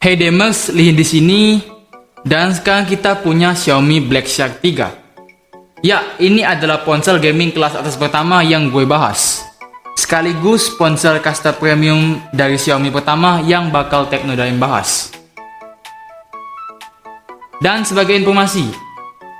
Hey Demers, Lihin di sini. Dan sekarang kita punya Xiaomi Black Shark 3. Ya, ini adalah ponsel gaming kelas atas pertama yang gue bahas. Sekaligus ponsel kasta premium dari Xiaomi pertama yang bakal Tekno Daim bahas. Dan sebagai informasi,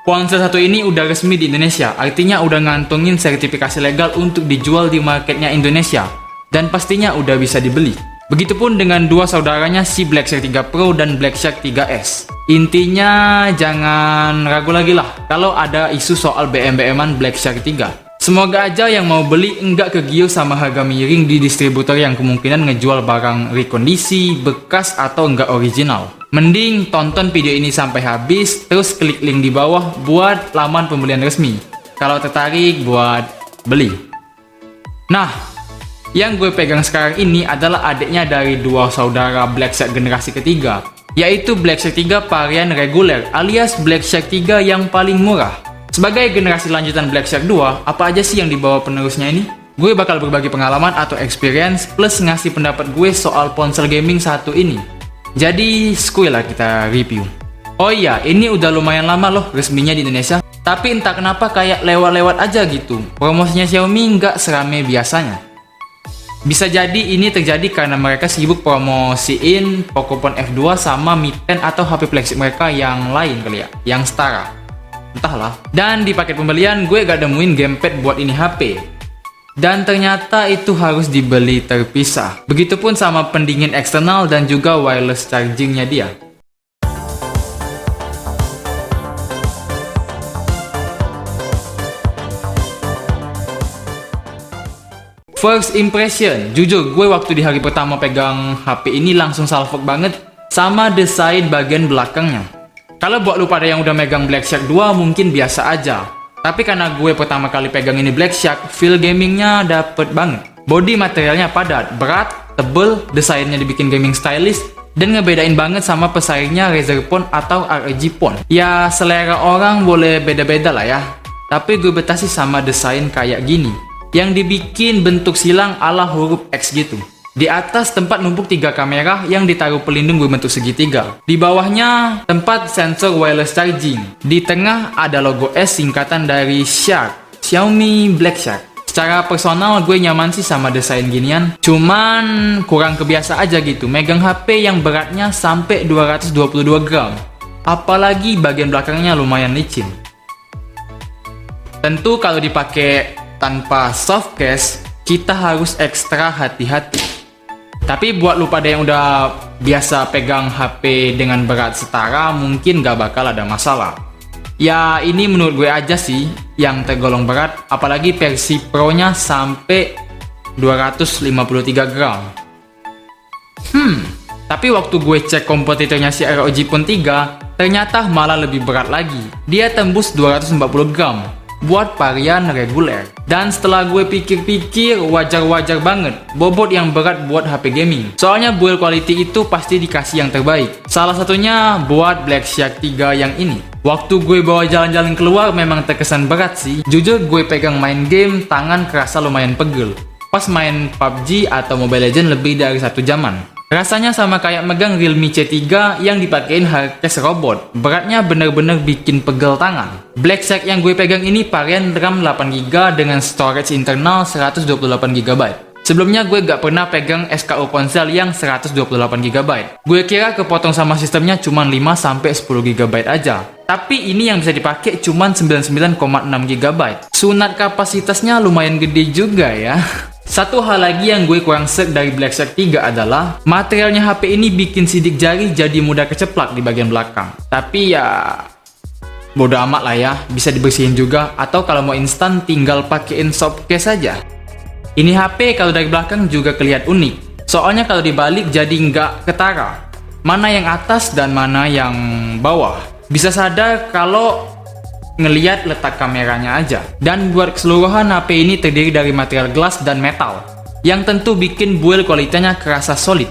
ponsel satu ini udah resmi di Indonesia, artinya udah ngantongin sertifikasi legal untuk dijual di marketnya Indonesia. Dan pastinya udah bisa dibeli. Begitupun dengan dua saudaranya si Black Shark 3 Pro dan Black Shark 3S. Intinya jangan ragu lagi lah kalau ada isu soal BM-BM-an Black Shark 3. Semoga aja yang mau beli enggak kegio sama harga miring di distributor yang kemungkinan ngejual barang rekondisi, bekas atau enggak original. Mending tonton video ini sampai habis, terus klik link di bawah buat laman pembelian resmi. Kalau tertarik buat beli. Nah, yang gue pegang sekarang ini adalah adiknya dari dua saudara Black Shark generasi ketiga, yaitu Black Shark 3 varian reguler alias Black Shark 3 yang paling murah. Sebagai generasi lanjutan Black Shark 2, apa aja sih yang dibawa penerusnya ini? Gue bakal berbagi pengalaman atau experience plus ngasih pendapat gue soal ponsel gaming satu ini. Jadi, skuy lah kita review. Oh iya, ini udah lumayan lama loh resminya di Indonesia, tapi entah kenapa kayak lewat-lewat aja gitu. Promosinya Xiaomi nggak serame biasanya. Bisa jadi ini terjadi karena mereka sibuk promosiin Pocophone F2 sama Mi 10 atau HP flagship mereka yang lain kali ya, yang setara. Entahlah. Dan di paket pembelian gue gak nemuin gamepad buat ini HP. Dan ternyata itu harus dibeli terpisah. Begitupun sama pendingin eksternal dan juga wireless chargingnya dia. First impression, jujur gue waktu di hari pertama pegang HP ini langsung salfok banget sama desain bagian belakangnya. Kalau buat lu pada yang udah megang Black Shark 2 mungkin biasa aja. Tapi karena gue pertama kali pegang ini Black Shark, feel gamingnya dapet banget. Body materialnya padat, berat, tebel, desainnya dibikin gaming stylish, dan ngebedain banget sama pesaingnya Razer Phone atau ROG Phone. Ya selera orang boleh beda-beda lah ya. Tapi gue betah sih sama desain kayak gini, yang dibikin bentuk silang ala huruf X gitu. Di atas tempat numpuk 3 kamera yang ditaruh pelindung berbentuk segitiga. Di bawahnya tempat sensor wireless charging. Di tengah ada logo S singkatan dari Shark, Xiaomi Black Shark. Secara personal gue nyaman sih sama desain ginian. Cuman kurang kebiasa aja gitu megang HP yang beratnya sampai 222 gram. Apalagi bagian belakangnya lumayan licin. Tentu kalau dipakai tanpa soft case, kita harus ekstra hati-hati. Tapi buat lu pada yang udah biasa pegang HP dengan berat setara, mungkin gak bakal ada masalah. Ya ini menurut gue aja sih yang tergolong berat, apalagi versi Pro-nya sampai 253 gram. Tapi waktu gue cek kompetitornya si ROG Phone 3, ternyata malah lebih berat lagi. Dia tembus 240 gram. Buat varian reguler. Dan setelah gue pikir-pikir, wajar-wajar banget bobot yang berat buat HP gaming. Soalnya build quality itu pasti dikasih yang terbaik. Salah satunya buat Black Shark 3 yang ini. Waktu gue bawa jalan-jalan keluar memang terkesan berat sih. Jujur gue pegang main game, tangan kerasa lumayan pegel. Pas main PUBG atau Mobile Legends lebih dari 1 jaman. Rasanya sama kayak megang Realme C3 yang dipakein hardcase robot. Beratnya bener-bener bikin pegel tangan. Black Shark yang gue pegang ini varian RAM 8GB dengan storage internal 128GB. Sebelumnya gue gak pernah pegang SKU ponsel yang 128GB. Gue kira kepotong sama sistemnya cuma 5-10GB aja. Tapi ini yang bisa dipakai cuma 99,6GB. Sunat kapasitasnya lumayan gede juga ya. Satu hal lagi yang gue kurang sek dari Black Shark 3 adalah materialnya HP ini bikin sidik jari jadi mudah keceplak di bagian belakang. Tapi ya bodo amat lah ya, bisa dibersihin juga, atau kalau mau instan tinggal pakein soft case saja. Ini HP kalau dari belakang juga kelihatan unik, soalnya kalau dibalik jadi nggak ketara mana yang atas dan mana yang bawah. Bisa sadar kalau ngeliat letak kameranya aja. Dan buat keseluruhan HP ini terdiri dari material glass dan metal, yang tentu bikin build kualitasnya kerasa solid.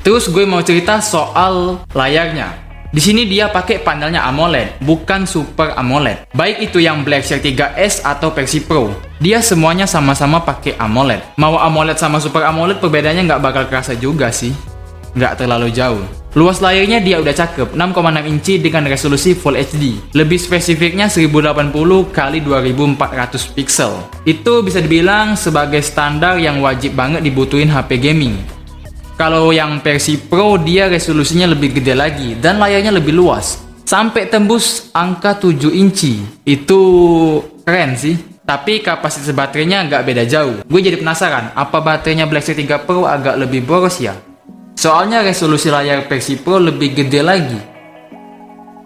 Terus gue mau cerita soal layarnya. Di sini dia pakai panelnya AMOLED, bukan Super AMOLED. Baik itu yang Black Shark 3S atau versi Pro, dia semuanya sama-sama pakai AMOLED. Mau AMOLED sama Super AMOLED perbedaannya nggak bakal kerasa juga sih. nggak terlalu jauh. Luas layarnya dia udah cakep, 6,6 inci dengan resolusi Full HD. Lebih spesifiknya 1080 x 2400 pixel. Itu bisa dibilang sebagai standar yang wajib banget dibutuhin HP gaming. Kalau yang versi Pro dia resolusinya lebih gede lagi dan layarnya lebih luas, sampai tembus angka 7 inci. Itu keren sih. Tapi kapasitas baterainya nggak beda jauh. Gue jadi penasaran, apa baterainya Blackshark 3 Pro agak lebih boros ya? Soalnya resolusi layar versi Pro lebih gede lagi.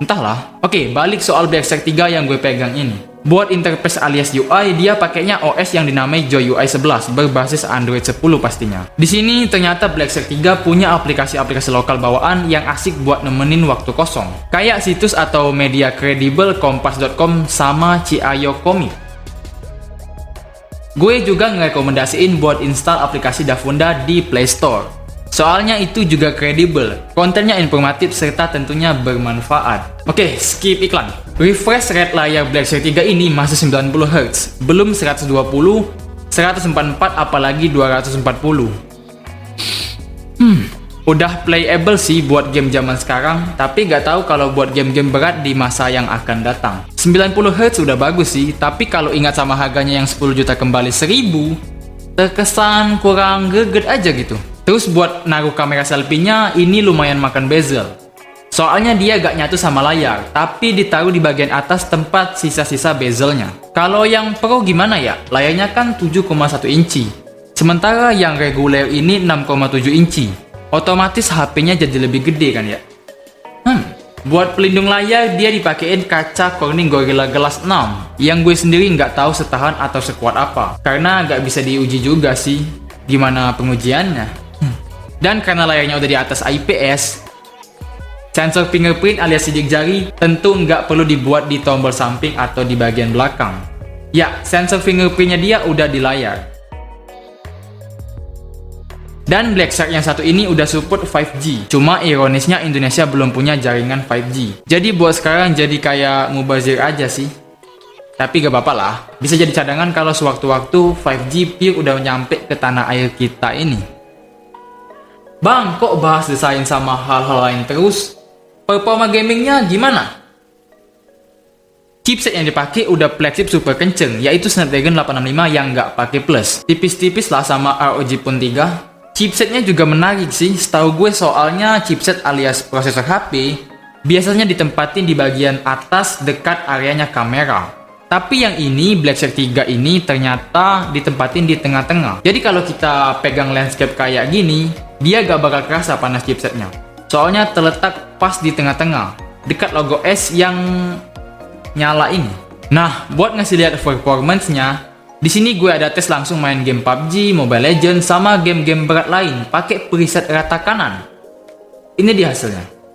Entahlah. Oke, balik soal Blackshark 3 yang gue pegang ini. Buat interface alias UI, dia pakainya OS yang dinamai JoyUI 11 berbasis Android 10 pastinya. Di sini ternyata Blackshark 3 punya aplikasi-aplikasi lokal bawaan yang asik buat nemenin waktu kosong. Kayak situs atau media kredibel kompas.com sama Ciayo Komik. Gue juga ngerekomendasiin buat install aplikasi Dafunda di Play Store. Soalnya itu juga kredibel, kontennya informatif serta tentunya bermanfaat. Oke, skip iklan. Refresh rate layar Blackshark 3 ini masih 90Hz, belum 120, 144 apalagi 240. Udah playable sih buat game zaman sekarang, tapi nggak tahu kalau buat game-game berat di masa yang akan datang. 90Hz udah bagus sih, tapi kalau ingat sama harganya yang 10 juta kembali 1000, terkesan kurang greget aja gitu. Terus buat naruh kamera selfie-nya ini lumayan makan bezel. Soalnya dia gak nyatu sama layar, tapi ditaruh di bagian atas tempat sisa-sisa bezelnya. Kalau yang Pro gimana ya? Layarnya kan 7,1 inci. Sementara yang reguler ini 6,7 inci. Otomatis HP-nya jadi lebih gede kan ya? Buat pelindung layar dia dipakein kaca Corning Gorilla Glass 6 yang gue sendiri nggak tahu setahan atau sekuat apa. Karena nggak bisa diuji juga sih. Gimana pengujiannya? Dan karena layarnya udah di atas IPS, sensor fingerprint alias sidik jari tentu nggak perlu dibuat di tombol samping atau di bagian belakang. Ya, sensor fingerprintnya dia udah di layar. Dan Blackshark yang satu ini udah support 5G. Cuma ironisnya Indonesia belum punya jaringan 5G. Jadi buat sekarang jadi kayak mubazir aja sih. Tapi gak apa-apa lah, bisa jadi cadangan kalau sewaktu-waktu 5G pure udah nyampe ke tanah air kita ini. Bang, kok bahas desain sama hal-hal lain terus? Performa gamingnya gimana? Chipset yang dipakai udah flagship super kenceng, yaitu Snapdragon 865 yang nggak pakai plus. Tipis-tipis lah sama ROG Phone 3. Chipsetnya juga menarik sih, setahu gue soalnya chipset alias prosesor HP biasanya ditempatin di bagian atas dekat areanya kamera. Tapi yang ini, Blackshark 3 ini ternyata ditempatin di tengah-tengah. Jadi kalau kita pegang landscape kayak gini, dia gak bakal kerasa panas chipsetnya. Soalnya terletak pas di tengah-tengah, dekat logo S yang nyala ini. Nah, buat ngasih lihat performance-nya, di sini gue ada tes langsung main game PUBG, Mobile Legends, sama game-game berat lain pakai preset rata kanan. Ini dia hasilnya.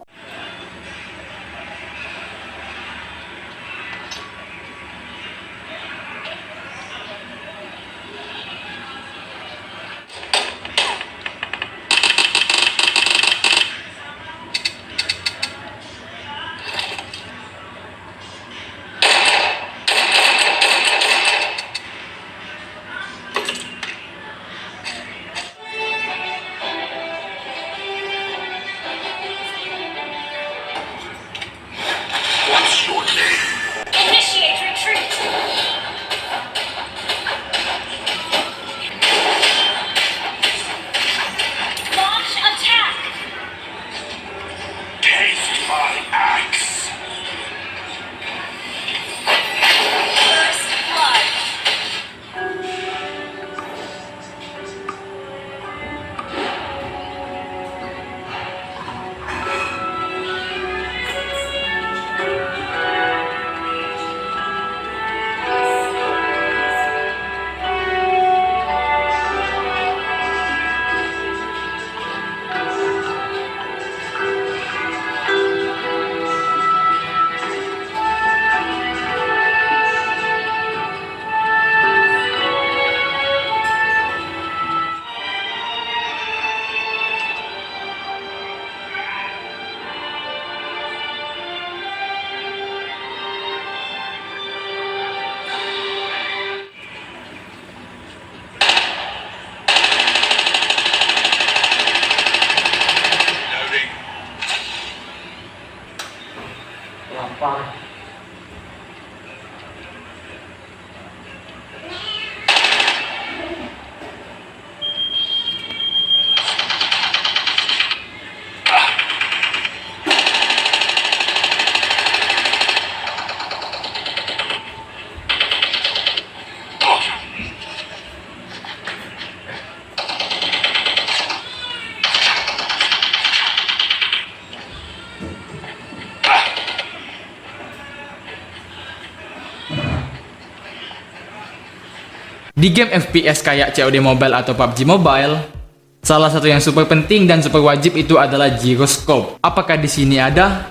Di game FPS kayak COD Mobile atau PUBG Mobile, salah satu yang super penting dan super wajib itu adalah gyroscope. Apakah di sini ada?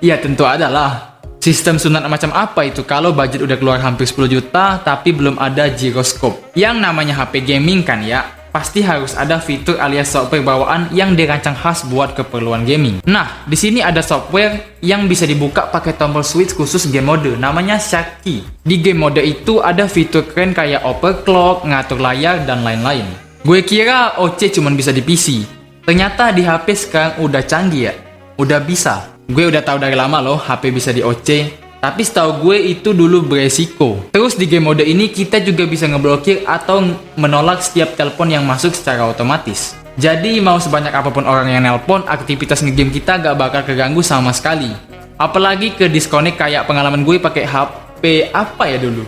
Ya tentu adalah. Sistem sunat macam apa itu kalau budget udah keluar hampir 10 juta tapi belum ada gyroscope? Yang namanya HP gaming kan ya, pasti harus ada fitur alias software bawaan yang dirancang khas buat keperluan gaming. Nah, di sini ada software yang bisa dibuka pakai tombol switch khusus game mode, namanya Sharky. Di game mode itu ada fitur keren kayak overclock, ngatur layar, dan lain-lain. Gue kira OC cuman bisa di PC. Ternyata di HP sekarang udah canggih ya, udah bisa. Gue udah tahu dari lama loh HP bisa di OC. Tapi setahu gue itu dulu beresiko. Terus di game mode ini kita juga bisa ngeblokir atau menolak setiap telepon yang masuk secara otomatis. Jadi mau sebanyak apapun orang yang nelpon, aktivitas ngegame kita gak bakal keganggu sama sekali. Apalagi ke disconnect kayak pengalaman gue pakai HP apa ya dulu?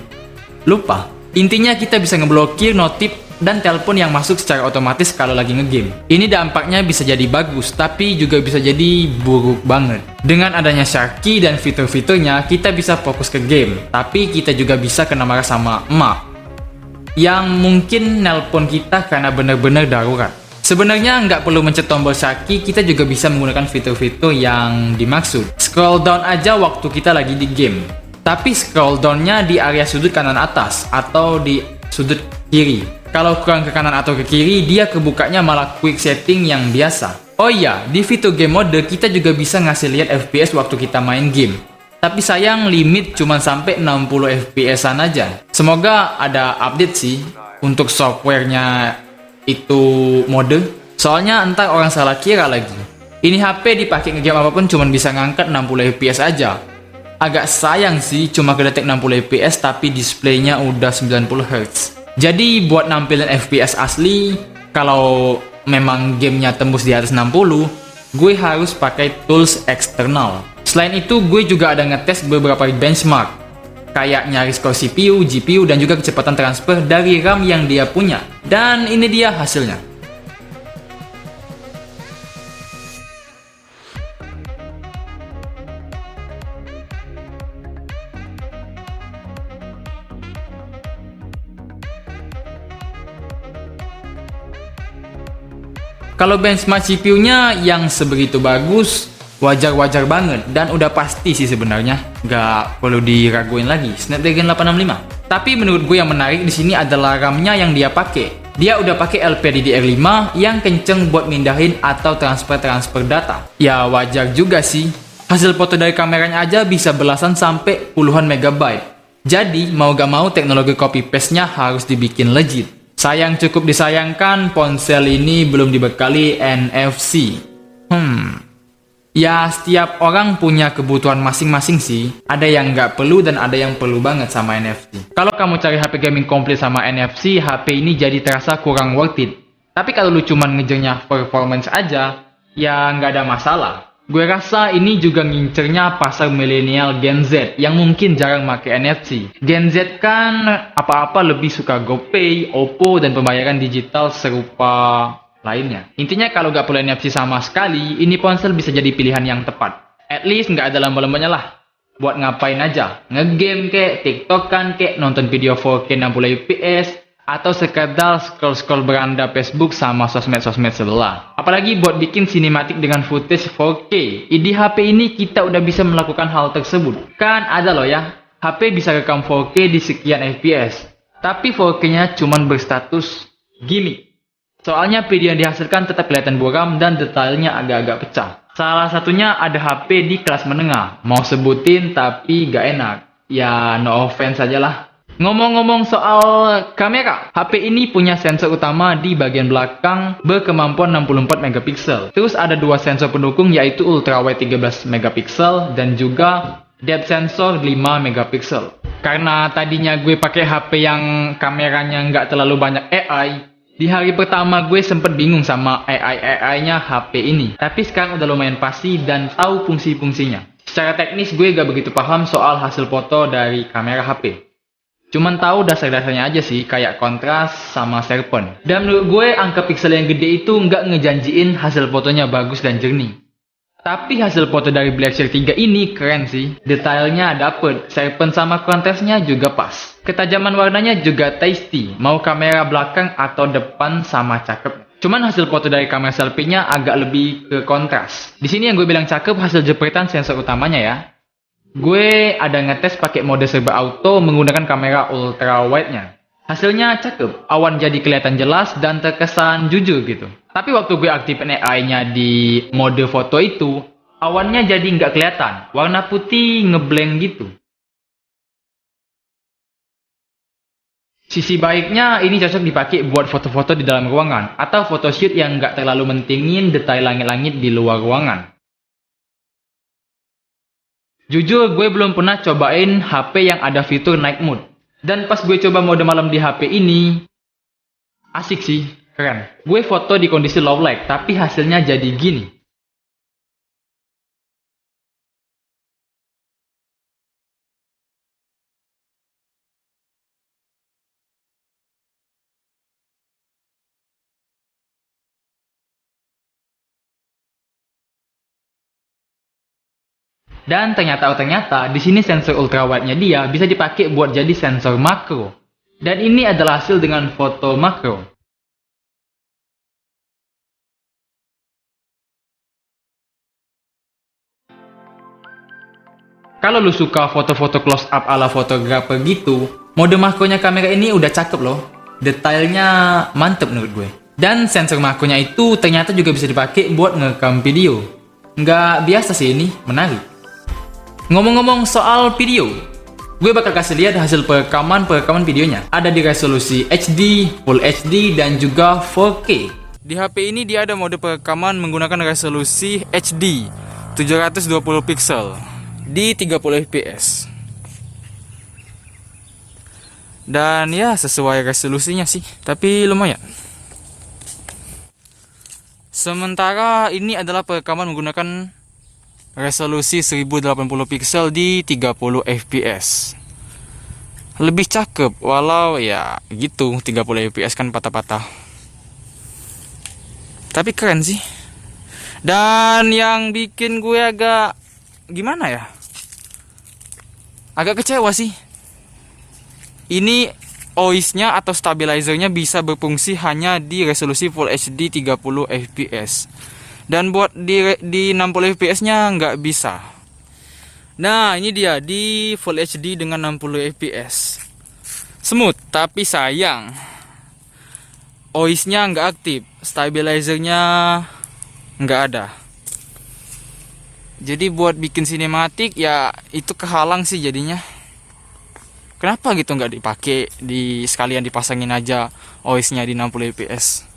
Lupa. Intinya kita bisa ngeblokir notif dan telepon yang masuk secara otomatis kalau lagi ngegame. Ini dampaknya bisa jadi bagus, tapi juga bisa jadi buruk banget. Dengan adanya Sharky dan fitur-fiturnya, kita bisa fokus ke game, tapi kita juga bisa kena marah sama emak yang mungkin nelpon kita karena bener-bener darurat. Sebenarnya nggak perlu mencet tombol Sharky, kita juga bisa menggunakan fitur-fitur yang dimaksud. Scroll down aja waktu kita lagi di game, tapi scroll downnya di area sudut kanan atas atau di sudut kiri. Kalau kurang ke kanan atau ke kiri, dia kebukanya malah quick setting yang biasa. Oh iya, di fitur game mode kita juga bisa ngasih lihat FPS waktu kita main game. Tapi sayang limit cuma sampai 60 FPS-an aja. Semoga ada update sih untuk softwarenya itu mode. Soalnya entar orang salah kira lagi. Ini HP dipakai ngegame apapun cuma bisa ngangkat 60 FPS aja. Agak sayang sih cuma kedetek 60 FPS tapi displaynya udah 90 Hz. Jadi buat nampilin FPS asli, kalau memang gamenya tembus di atas 60, gue harus pakai tools eksternal. Selain itu, gue juga ada ngetes beberapa benchmark, kayak nyari skor CPU, GPU, dan juga kecepatan transfer dari RAM yang dia punya. Dan ini dia hasilnya. Kalau benchmark CPU-nya yang sebegitu bagus, wajar-wajar banget dan udah pasti sih sebenarnya, nggak perlu diraguin lagi. Snapdragon 865. Tapi menurut gue yang menarik di sini adalah RAM-nya yang dia pakai. Dia udah pakai LPDDR5 yang kenceng buat mindahin atau transfer data. Ya wajar juga sih. Hasil foto dari kameranya aja bisa belasan sampai puluhan megabyte. Jadi mau gak mau teknologi copy paste-nya harus dibikin legit. Sayang cukup disayangkan ponsel ini belum dibekali NFC. Ya setiap orang punya kebutuhan masing-masing sih. Ada yang nggak perlu dan ada yang perlu banget sama NFC. Kalau kamu cari HP gaming komplit sama NFC, HP ini jadi terasa kurang worth it. Tapi kalau lu cuman ngejarnya performance aja, ya nggak ada masalah. Gue rasa ini juga ngincernya pasar milenial Gen Z yang mungkin jarang pakai NFC. Gen Z kan apa-apa lebih suka GoPay, Oppo, dan pembayaran digital serupa lainnya. Intinya kalau nggak perlu NFC sama sekali, ini ponsel bisa jadi pilihan yang tepat. At least nggak ada lomba-lombanya lah. Buat ngapain aja, ngegame kek, tiktokan kek, nonton video 4K 60 fps, atau sekedar scroll-scroll beranda Facebook sama sosmed-sosmed sebelah. Apalagi buat bikin sinematik dengan footage 4K. Di HP ini kita udah bisa melakukan hal tersebut. Kan ada loh ya, HP bisa rekam 4K di sekian FPS. Tapi 4K-nya cuman berstatus gimmick. Soalnya video yang dihasilkan tetap kelihatan buram dan detailnya agak-agak pecah. Salah satunya ada HP di kelas menengah. Mau sebutin tapi gak enak. Ya no offense aja lah. Ngomong-ngomong soal kamera, HP ini punya sensor utama di bagian belakang berkemampuan 64 megapiksel. Terus ada dua sensor pendukung yaitu ultrawide 13 megapiksel dan juga Depth sensor 5 megapiksel. Karena tadinya gue pakai HP yang kameranya nggak terlalu banyak AI, di hari pertama gue sempet bingung sama AI-nya HP ini. Tapi sekarang udah lumayan pasti dan tahu fungsi-fungsinya. Secara teknis gue gak begitu paham soal hasil foto dari kamera HP. Cuman tahu dasar-dasarnya aja sih, kayak kontras sama sharpen. Dan menurut gue angka piksel yang gede itu nggak ngejanjiin hasil fotonya bagus dan jernih. Tapi hasil foto dari Blackshare 3 ini keren sih. Detailnya dapet, sharpen sama kontrasnya juga pas. Ketajaman warnanya juga tasty, mau kamera belakang atau depan sama cakep. Cuman hasil foto dari kamera selfie-nya agak lebih ke kontras. Di sini yang gue bilang cakep hasil jepretan sensor utamanya ya. Gue ada ngetes pakai mode serba auto menggunakan kamera ultra wide-nya. Hasilnya cakep, awan jadi kelihatan jelas dan terkesan jujur gitu. Tapi waktu gue aktifin AI-nya di mode foto itu, awannya jadi nggak kelihatan, warna putih ngeblank gitu. Sisi baiknya ini cocok dipakai buat foto-foto di dalam ruangan, atau photoshoot yang nggak terlalu mentingin detail langit-langit di luar ruangan. Jujur gue belum pernah cobain HP yang ada fitur night mode. Dan pas gue coba mode malam di HP ini, asik sih, keren. Gue foto di kondisi low light, tapi hasilnya jadi gini. Dan ternyata di sini sensor ultrawide-nya dia bisa dipakai buat jadi sensor makro. Dan ini adalah hasil dengan foto makro. Kalau lu suka foto-foto close up ala fotografer gitu, mode makronya kamera ini udah cakep loh. Detailnya mantep menurut gue. Dan sensor makronya itu ternyata juga bisa dipakai buat ngerekam video. Nggak biasa sih ini, menarik. Ngomong-ngomong soal video, gue bakal kasih lihat hasil perekaman videonya. Ada di resolusi HD, Full HD, dan juga 4K. Di HP ini dia ada mode perekaman menggunakan resolusi HD 720 pixel di 30 fps. Dan ya sesuai resolusinya sih, tapi lumayan. Sementara ini adalah perekaman menggunakan resolusi 1080 pixel di 30 fps. Lebih cakep, walau ya gitu, 30 fps kan patah-patah. Tapi keren sih. Dan yang bikin gue agak gimana ya? Agak kecewa sih. Ini OIS-nya atau stabilizer-nya bisa berfungsi hanya di resolusi Full HD 30 fps. Dan buat di 60 fps-nya nggak bisa. Nah, ini dia di Full HD dengan 60 fps. Smooth, tapi sayang OIS-nya nggak aktif, stabilizer-nya nggak ada. Jadi buat bikin sinematik ya itu kehalang sih jadinya. Kenapa gitu nggak dipakai, sekalian dipasangin aja OIS-nya di 60 fps?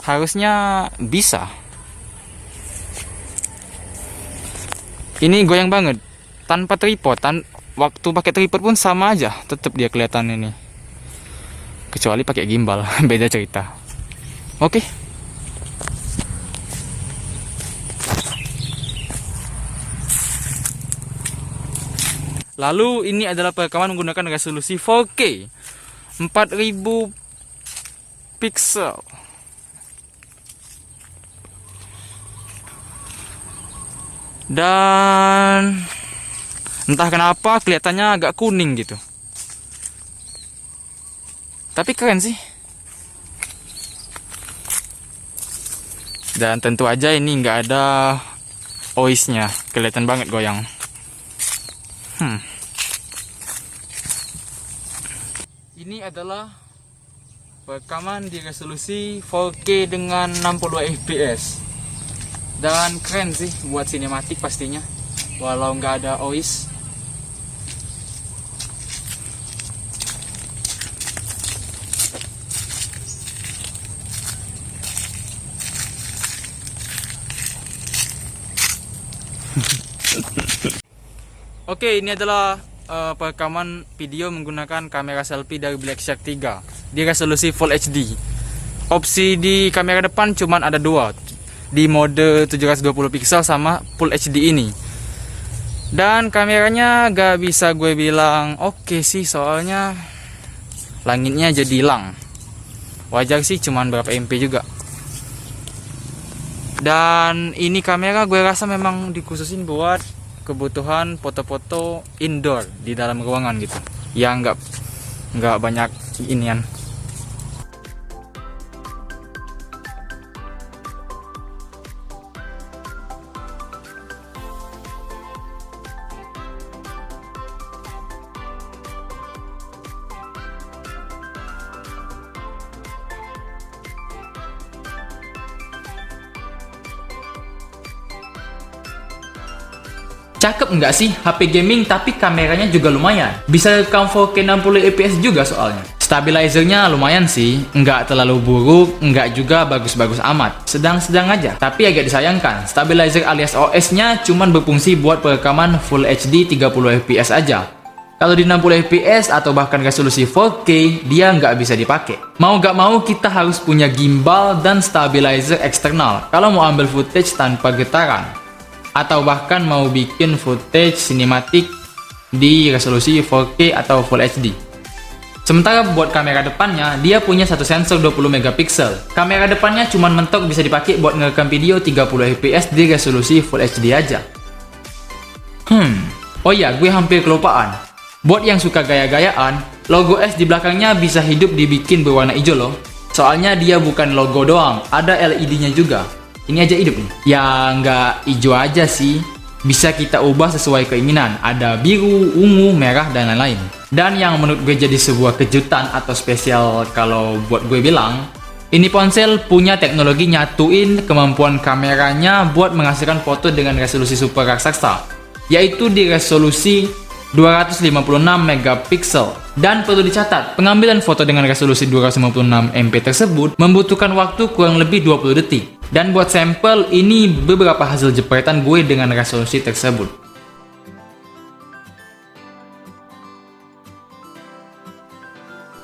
Harusnya bisa. Ini goyang banget tanpa tripod. Waktu pakai tripod pun sama aja, tetap dia kelihatan ini. Kecuali pakai gimbal, beda cerita. Oke. Lalu ini adalah perekaman menggunakan resolusi 4K 4000 pixel. Dan entah kenapa kelihatannya agak kuning gitu. Tapi keren sih. Dan tentu aja ini nggak ada OIS-nya. Kelihatan banget goyang. Ini adalah rekaman di resolusi 4K dengan 60 fps. Dan keren sih buat sinematik pastinya, walau nggak ada OIS. Oke, ini adalah perekaman video menggunakan kamera selfie dari Blackshark 3 di resolusi Full HD. Opsi di kamera depan cuman ada dua, di mode 720 pixel sama Full HD ini. Dan kameranya gak bisa gue bilang oke sih, soalnya langitnya jadi hilang. Wajar sih, cuman berapa MP juga. Dan ini kamera gue rasa memang dikhususin buat kebutuhan foto-foto indoor di dalam ruangan gitu. Ya nggak banyak inian. Cakep nggak sih HP gaming, tapi kameranya juga lumayan. Bisa rekam 4K 60 fps juga soalnya. Stabilizernya lumayan sih, nggak terlalu buruk, nggak juga bagus-bagus amat. Sedang-sedang aja, tapi agak disayangkan. Stabilizer alias OS-nya cuman berfungsi buat perekaman Full HD 30 fps aja. Kalau di 60 fps atau bahkan resolusi 4K, dia nggak bisa dipakai. Mau nggak mau kita harus punya gimbal dan stabilizer eksternal kalau mau ambil footage tanpa getaran, atau bahkan mau bikin footage sinematik di resolusi 4K atau Full HD. Sementara buat kamera depannya, dia punya satu sensor 20 megapiksel. Kamera depannya cuman mentok bisa dipakai buat ngerekam video 30 fps di resolusi Full HD aja. Oh iya, gue hampir kelupaan. Buat yang suka gaya-gayaan, logo S di belakangnya bisa hidup dibikin berwarna hijau loh. Soalnya dia bukan logo doang, ada LED-nya juga. Ini aja hidup nih. Ya nggak hijau aja sih, bisa kita ubah sesuai keinginan. Ada biru, ungu, merah, dan lain-lain. Dan yang menurut gue jadi sebuah kejutan atau spesial kalau buat gue bilang, ini ponsel punya teknologi nyatuin kemampuan kameranya buat menghasilkan foto dengan resolusi super raksasa, yaitu di resolusi 256 megapiksel. Dan perlu dicatat, pengambilan foto dengan resolusi 256 MP tersebut membutuhkan waktu kurang lebih 20 detik. Dan buat sampel, ini beberapa hasil jepretan gue dengan resolusi tersebut.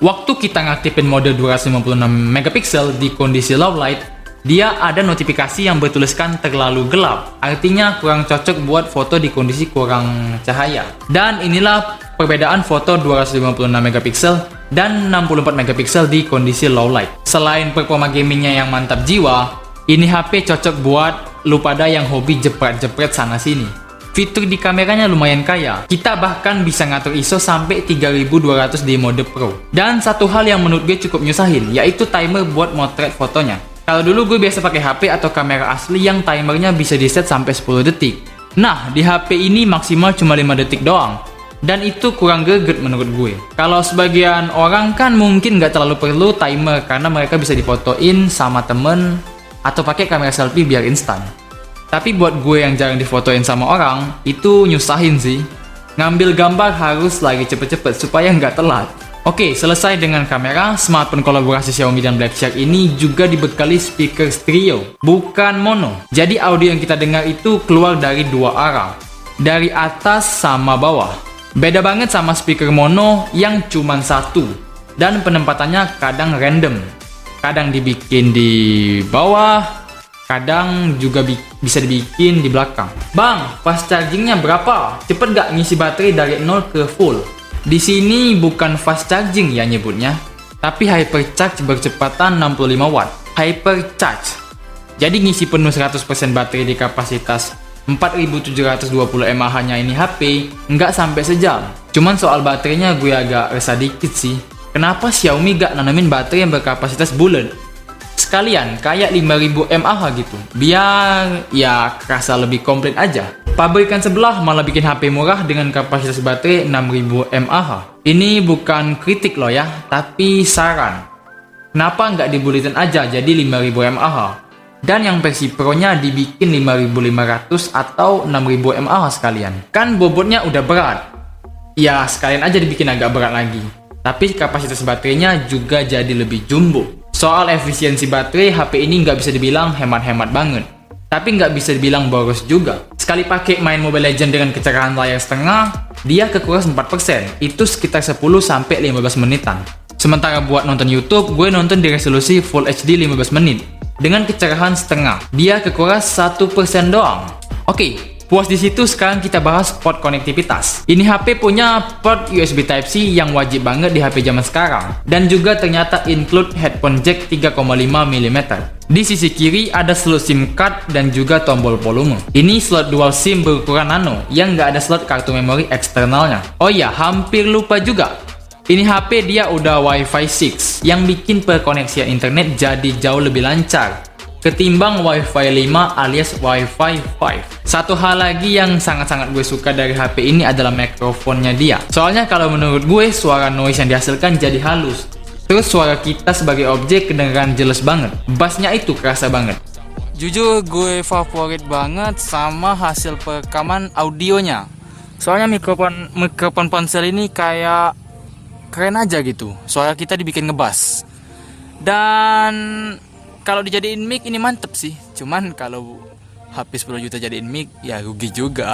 Waktu kita ngaktifin mode 256 megapiksel di kondisi low light, dia ada notifikasi yang bertuliskan terlalu gelap, artinya kurang cocok buat foto di kondisi kurang cahaya. Dan inilah perbedaan foto 256 megapiksel dan 64 megapiksel di kondisi low light. Selain performa gamingnya yang mantap jiwa, ini HP cocok buat lu pada yang hobi jepret-jepret sana sini. Fitur di kameranya lumayan kaya. Kita bahkan bisa ngatur ISO sampai 3200 di mode Pro. Dan satu hal yang menurut gue cukup nyusahin, yaitu timer buat motret fotonya. Kalau dulu gue biasa pakai HP atau kamera asli yang timernya bisa di set sampai 10 detik. Nah, di HP ini maksimal cuma 5 detik doang. Dan itu kurang greget menurut gue. Kalau sebagian orang kan mungkin nggak terlalu perlu timer karena mereka bisa difotoin sama temen atau pakai kamera selfie biar instan. Tapi buat gue yang jarang difotoin sama orang, itu nyusahin sih. Ngambil gambar harus lagi cepet-cepet supaya nggak telat. Oke, selesai dengan kamera, smartphone kolaborasi Xiaomi dan Blackshark ini juga dibekali speaker stereo, bukan mono. Jadi audio yang kita dengar itu keluar dari dua arah, dari atas sama bawah. Beda banget sama speaker mono yang cuman satu, dan penempatannya kadang random. Kadang dibikin di bawah, kadang juga bisa dibikin di belakang. Bang, fast chargingnya berapa? Cepet gak ngisi baterai dari 0 ke full? Di sini bukan fast charging ya nyebutnya, tapi hypercharge berkecepatan 65 watt. Hypercharge. Jadi ngisi penuh 100% baterai di kapasitas 4720 mAh-nya ini HP nggak sampai sejam. Cuman soal baterainya gue agak resah dikit sih. Kenapa Xiaomi gak nanamin baterai yang berkapasitas bulat? Sekalian kayak 5000 mAh gitu, biar ya kerasa lebih komplit aja. Pabrikan sebelah malah bikin HP murah dengan kapasitas baterai 6000 mAh. Ini bukan kritik loh ya, tapi saran. Kenapa nggak dibulitin aja jadi 5000 mAh? Dan yang versi Pro-nya dibikin 5500 atau 6000 mAh sekalian. Kan bobotnya udah berat. Ya sekalian aja dibikin agak berat lagi. Tapi kapasitas baterainya juga jadi lebih jumbo. Soal efisiensi baterai, HP ini nggak bisa dibilang hemat-hemat banget. Tapi nggak bisa dibilang boros juga. Sekali pakai main Mobile Legends dengan kecerahan layar setengah, dia kekuras 4%, itu sekitar 10-15 menitan. Sementara buat nonton YouTube, gue nonton di resolusi Full HD 15 menit. Dengan kecerahan setengah, dia kekuras 1% doang. Oke, puas di situ, sekarang kita bahas port konektivitas. Ini HP punya port USB Type-C yang wajib banget di HP zaman sekarang. Dan juga ternyata include headphone jack 3,5 mm. Di sisi kiri ada slot SIM card dan juga tombol volume. Ini slot dual SIM berukuran nano yang nggak ada slot kartu memori eksternalnya. Oh iya, hampir lupa juga. Ini HP dia udah Wi-Fi 6 yang bikin perkoneksian internet jadi jauh lebih lancar ketimbang Wi-Fi 5 alias Wi-Fi 5. Satu hal lagi yang sangat-sangat gue suka dari HP ini adalah mikrofonnya dia. Soalnya kalau menurut gue suara noise yang dihasilkan jadi halus. Terus suara kita sebagai objek kedengaran jelas banget. Bassnya itu kerasa banget. Jujur gue favorit banget sama hasil perekaman audionya. Soalnya mikrofon ponsel ini kayak keren aja gitu. Suara kita dibikin ngebass. Dan kalau dijadiin mic ini mantep sih. Cuman kalau HP 10 juta jadiin mic ya rugi juga.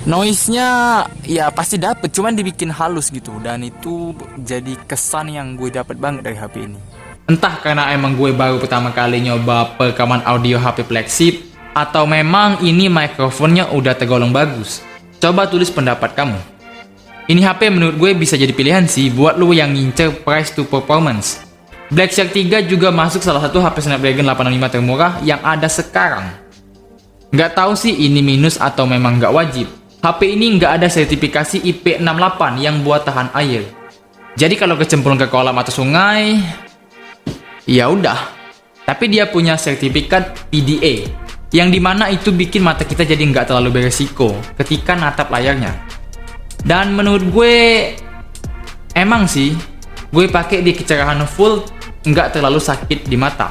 Noise-nya ya pasti dapet, cuman dibikin halus gitu. Dan itu jadi kesan yang gue dapet banget dari HP ini. Entah karena emang gue baru pertama kali nyoba perekaman audio HP flagship, atau memang ini mikrofonnya udah tergolong bagus. Coba tulis pendapat kamu. Ini HP menurut gue bisa jadi pilihan sih buat lu yang ngincer price to performance. Black Shark 3 juga masuk salah satu HP Snapdragon 865 termurah yang ada sekarang. Nggak tahu sih ini minus atau memang nggak wajib. HP ini nggak ada sertifikasi IP68 yang buat tahan air. Jadi kalau kecemplung ke kolam atau sungai, ya udah. Tapi dia punya sertifikat PDA, yang dimana itu bikin mata kita jadi nggak terlalu beresiko ketika natap layarnya. Dan menurut gue emang sih gue pakai di kecerahan full nggak terlalu sakit di mata.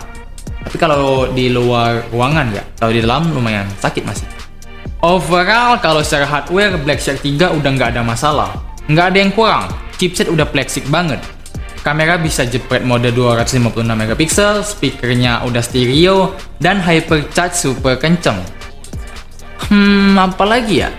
Tapi kalau di luar ruangan ya, kalau di dalam lumayan sakit masih. Overall kalau secara hardware Black Shark 3 udah nggak ada masalah, nggak ada yang kurang. Chipset udah flagship banget. Kamera bisa jepret mode 256 megapiksel, speakernya udah stereo dan hypercharge super kenceng. Apa lagi ya?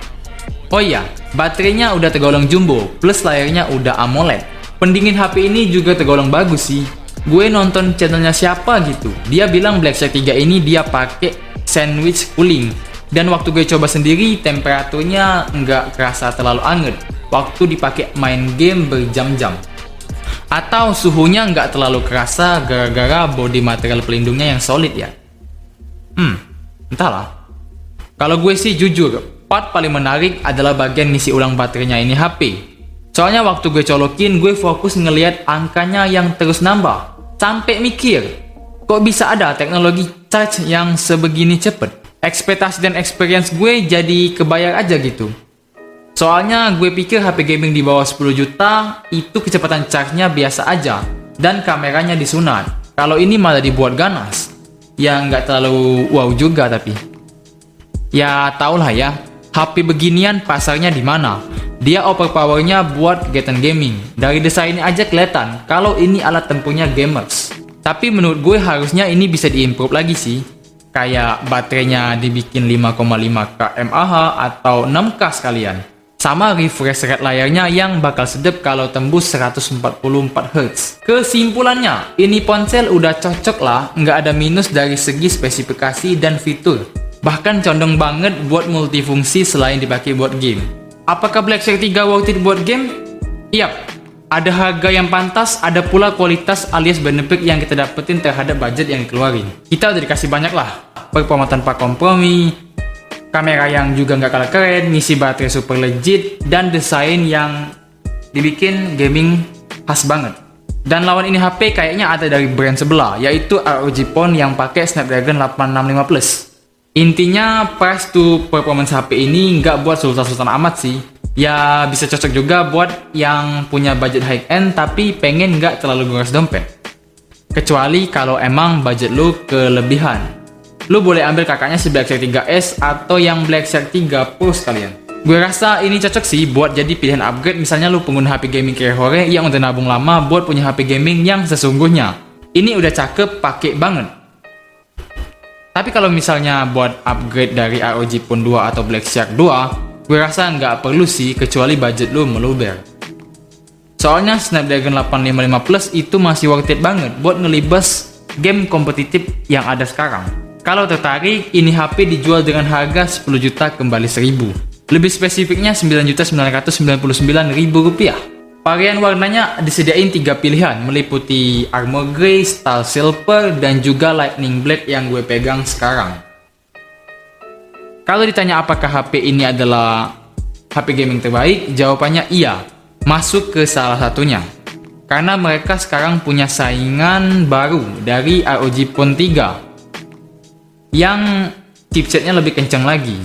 Oh iya, baterainya udah tergolong jumbo, plus layarnya udah AMOLED. Pendingin HP ini juga tergolong bagus sih. Gue nonton channelnya siapa gitu, dia bilang Black Shark 3 ini dia pakai sandwich cooling. Dan waktu gue coba sendiri, temperaturnya nggak kerasa terlalu anget waktu dipakai main game berjam-jam. Atau suhunya nggak terlalu kerasa gara-gara body material pelindungnya yang solid ya. Entahlah. Kalau gue sih jujur, part paling menarik adalah bagian ngisi ulang baterainya ini HP. Soalnya waktu gue colokin, gue fokus ngelihat angkanya yang terus nambah. Sampai mikir, kok bisa ada teknologi charge yang sebegini cepet? Ekspektasi dan experience gue jadi kebayar aja gitu. Soalnya gue pikir HP gaming di bawah 10 juta itu kecepatan charge-nya biasa aja. Dan kameranya disunat. Kalau ini malah dibuat ganas. Ya nggak terlalu wow juga tapi. Ya tau lah ya. HP beginian pasarnya di mana? Dia overpowernya buat get-an gaming. Dari desainnya aja kelihatan kalau ini alat tempurnya gamers. Tapi menurut gue harusnya ini bisa diimprove lagi sih. Kayak baterainya dibikin 5,5K mAh atau 6K sekalian. Sama refresh rate layarnya yang bakal sedep kalau tembus 144Hz. Kesimpulannya, ini ponsel udah cocok lah, nggak ada minus dari segi spesifikasi dan fitur. Bahkan condong banget buat multifungsi selain dipakai buat game. Apakah Black Shark 3 worth it buat game? Yap, ada harga yang pantas, ada pula kualitas alias benefit yang kita dapetin terhadap budget yang dikeluarin. Kita udah dikasih banyak lah, performa tanpa kompromi, kamera yang juga nggak kalah keren, ngisi baterai super legit, dan desain yang dibikin gaming khas banget. Dan lawan ini HP kayaknya ada dari brand sebelah, yaitu ROG Phone yang pakai Snapdragon 865 Plus. Intinya price to performance HP ini nggak buat sultan-sultan amat sih. Ya bisa cocok juga buat yang punya budget high end tapi pengen nggak terlalu nguras dompet. Kecuali kalau emang budget lu kelebihan. Lu boleh ambil kakaknya si Black Shark 3S atau yang Black Shark 3 Pro sekalian. Gue rasa ini cocok sih buat jadi pilihan upgrade misalnya lu pengguna HP gaming kayak Hore yang udah nabung lama buat punya HP gaming yang sesungguhnya. Ini udah cakep, pakai banget. Tapi kalau misalnya buat upgrade dari ROG Phone 2 atau Black Shark 2, gue rasa nggak perlu sih kecuali budget lu meluber. Soalnya Snapdragon 855 Plus itu masih worth it banget buat ngelibas game kompetitif yang ada sekarang. Kalau tertarik, ini HP dijual dengan harga 10 juta kembali 1000. Lebih spesifiknya 9.999.000 rupiah. Varian warnanya disediain 3 pilihan, meliputi Armor Grey, Style Silver, dan juga Lightning Black yang gue pegang sekarang. Kalau ditanya apakah HP ini adalah HP gaming terbaik, jawabannya iya, masuk ke salah satunya. Karena mereka sekarang punya saingan baru dari ROG Phone 3 yang chipsetnya lebih kencang lagi.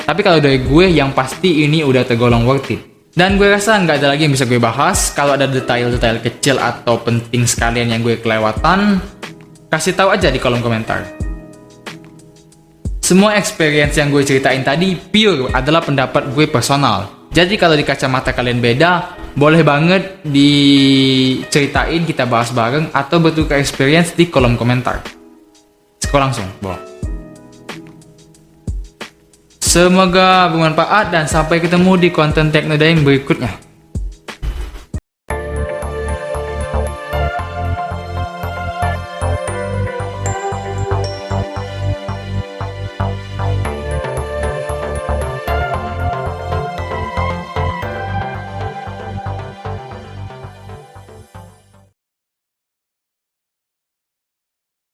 Tapi kalau dari gue, yang pasti ini udah tergolong worth it. Dan gue rasa nggak ada lagi yang bisa gue bahas. Kalau ada detail-detail kecil atau penting sekalian yang gue kelewatan, kasih tahu aja di kolom komentar. Semua experience yang gue ceritain tadi pure adalah pendapat gue personal. Jadi kalau di kacamata kalian beda, boleh banget diceritain, kita bahas bareng, atau bertukar experience di kolom komentar. Sekolah langsung, bawa. Semoga bermanfaat dan sampai ketemu di konten Teknodaing berikutnya.